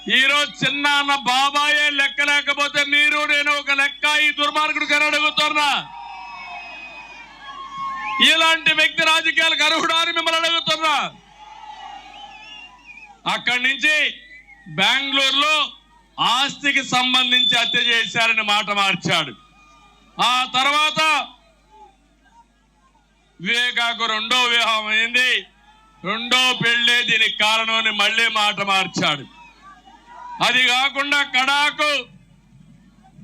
ఈరోజు చిన్న అన్న బాబాయే లెక్క లేకపోతే మీరు నేను ఒక లెక్క ఈ దుర్మార్గుడు గారు అడుగుతున్నా. ఇలాంటి వ్యక్తి రాజకీయాలకు అర్హుడా అని మిమ్మల్ని అడుగుతున్నా. అక్కడి నుంచి బెంగళూరులో ఆస్తికి సంబంధించి హత్య చేశారని మాట మార్చాడు. ఆ తర్వాత వివేకాకు రెండో వివాహం అయింది, రెండో పెళ్లే దీనికి కారణం అని మళ్ళీ మాట మార్చాడు. అది కాకుండా కడాకు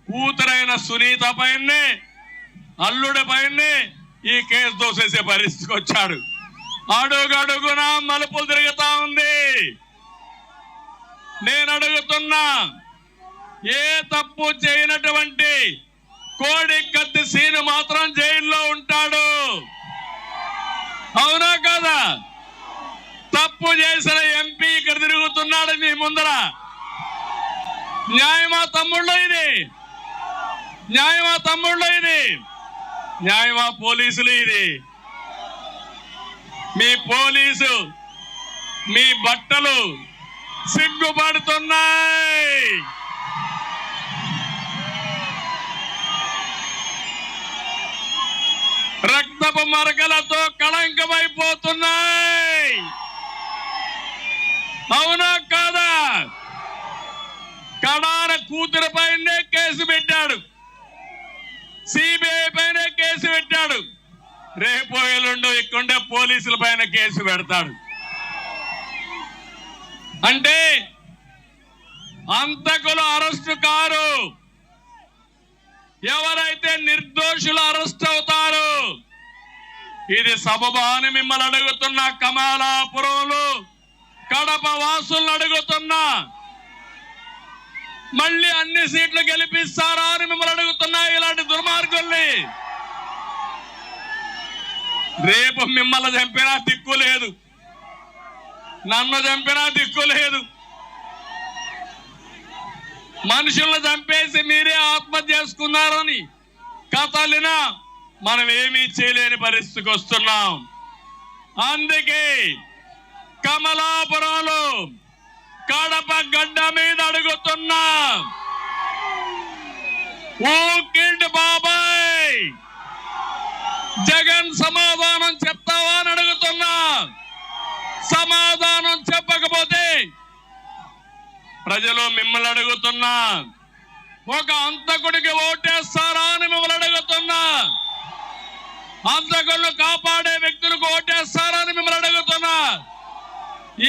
కూతురైన సునీత పైనే అల్లుడి పైనే ఈ కేసు దోసేసే పరిస్థితికి వచ్చాడు. అడుగడుగున మలుపులు తిరుగుతా ఉంది. నేను అడుగుతున్నా, ఏ తప్పు చేయనటువంటి కోడి కత్తి సీను మాత్రం జైల్లో ఉంటాడు, అవునా కదా? తప్పు చేసిన ఎంపీ ఇక్కడ తిరుగుతున్నాడు మీ ముందర. న్యాయమా తమ్ముళ్ళు ఇది? న్యాయమా తమ్ముళ్ళు ఇది? న్యాయమా పోలీసులు ఇది? మీ పోలీసు మీ బట్టలు సిగ్గుపడుతున్నాయి. రక్తపు మరకలతో కళంకమైపోతున్నాయి, అవునా కాదా? కడాన కూతురు పైనే కేసు పెట్టాడు, సిబిఐ పైన కేసు పెట్టాడు, రేపు ఎల్లుండి ఇక్కడే పోలీసుల పైన కేసు పెడతాడు. అంటే అంతకులు అరెస్టు కారు, ఎవరైతే నిర్దోషులు అరెస్ట్ అవుతారు. ఇది సబబా అని మిమ్మల్ని అడుగుతున్నా. కమలాపురంలో కడప వాసులను అడుగుతున్నా, మళ్ళీ అన్ని సీట్లు గెలిపిస్తారా అని మిమ్మల్ని అడుగుతున్నా. ఇలాంటి దుర్మార్గుల్ని రేపు మిమ్మల్ని చంపినా దిక్కు లేదు, నన్ను చంపినా దిక్కు లేదు. మనుషులను చంపేసి మీరే ఆత్మహత్య చేసుకున్నారని కథలినా మనం ఏమీ చేయలేని పరిస్థితికి వస్తున్నాం. అందుకే కమలాపురంలో కడప గడ్డ మీద అడుగుతున్నా, ఓ కిడ్ బాబాయ్, జగన్ సమాధానం చెప్తావా అని అడుగుతున్నా. సమాధానం చెప్పకపోతే ప్రజలు మిమ్మల్ని అడుగుతున్నా, ఒక అంతకుడికి ఓటేస్తారా అని మిమ్మల్ని అడుగుతున్నా. అంతకులను కాపాడే వ్యక్తులకు ఓటేస్తారా అని మిమ్మల్ని అడుగుతున్నా.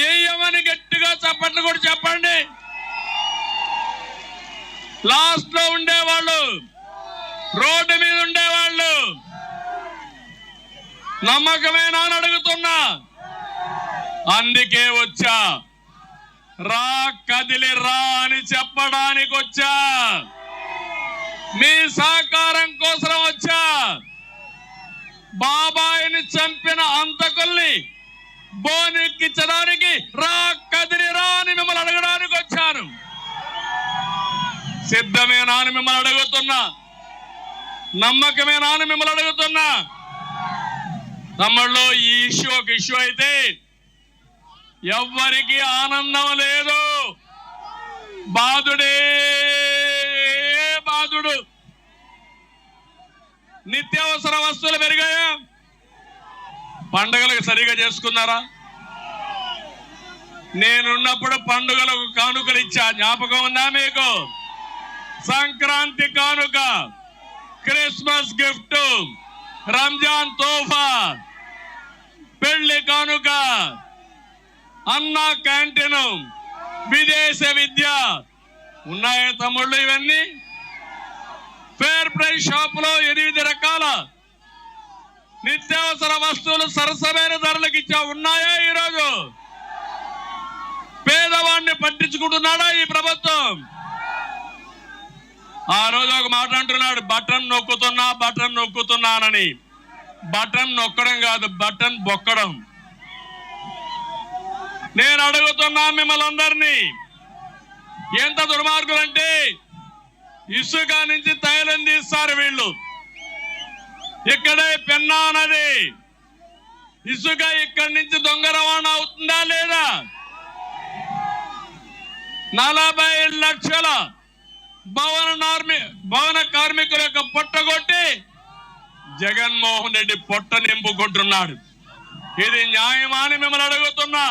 ఏమని గట్టిగా చప్పట్లు కూడా చెప్పండి. లాస్ట్ లో ఉండేవాళ్ళు, రోడ్డు మీద ఉండేవాళ్ళు నమ్మకమేనా అని అడుగుతున్నా. అందుకే వచ్చా, రా కదిలి రా అని చెప్పడానికి వచ్చా, మీ సహకారం కోసం వచ్చా. బాబాయిని చంపిన అంతకుల్ని బోనెక్కించడానికి రా కదిలి రా అని మిమ్మల్ని అడగడానికి వచ్చాను. సిద్ధమేనా అని మిమ్మల్ని అడుగుతున్నా, నమ్మకమేనా అని మిమ్మల్ని అడుగుతున్నా. తమ్ముళ్ళు, ఈ ఇష్యూ ఒక ఇష్యూ అయితే ఎవ్వరికి ఆనందం లేదు, బాధుడే బాధుడు. నిత్యావసర వస్తువులు పెరిగాయా? పండుగలకు సరిగా చేసుకున్నారా? నేనున్నప్పుడు పండుగలకు కానుకలు ఇచ్చా, జ్ఞాపకం ఉందా మీకు? సంక్రాంతి కానుక, క్రిస్మస్ గిఫ్ట్, రంజాన్ తోఫా, పెళ్లి కానుక, అన్న క్యాంటీన్, విదేశ విద్య ఉన్నాయా తమ్ముళ్ళు? ఇవన్నీ ఫేర్ ప్రైస్ షాప్ లో 8 రకాల నిత్యావసర వస్తువులు సరసమైన ధరలకు ఇచ్చా, ఉన్నాయా? ఈరోజు పేదవాడిని పట్టించుకుంటున్నాడా ఈ ప్రభుత్వం? ఆ రోజు ఒక మాట అంటున్నాడు, బటన్ నొక్కుతున్నా బటన్ నొక్కుతున్నానని. బటన్ నొక్కడం కాదు, బటన్ బొక్కడం. నేను అడుగుతున్నా మిమ్మల్ని అందరినీ, ఎంత దుర్మార్గులు అంటే ఇసుక నుంచి తైలం తీస్తారు వీళ్ళు. ఇక్కడే పెన్నా నది ఇసుక ఇక్కడి నుంచి దొంగ రవాణా అవుతుందా లేదా? 40 లక్షల భవన కార్మికుల యొక్క పొట్టగొట్టి జగన్మోహన్ రెడ్డి పొట్ట నింపుకుంటున్నాడు. ఇది న్యాయమా అని మిమ్మల్ని అడుగుతున్నా.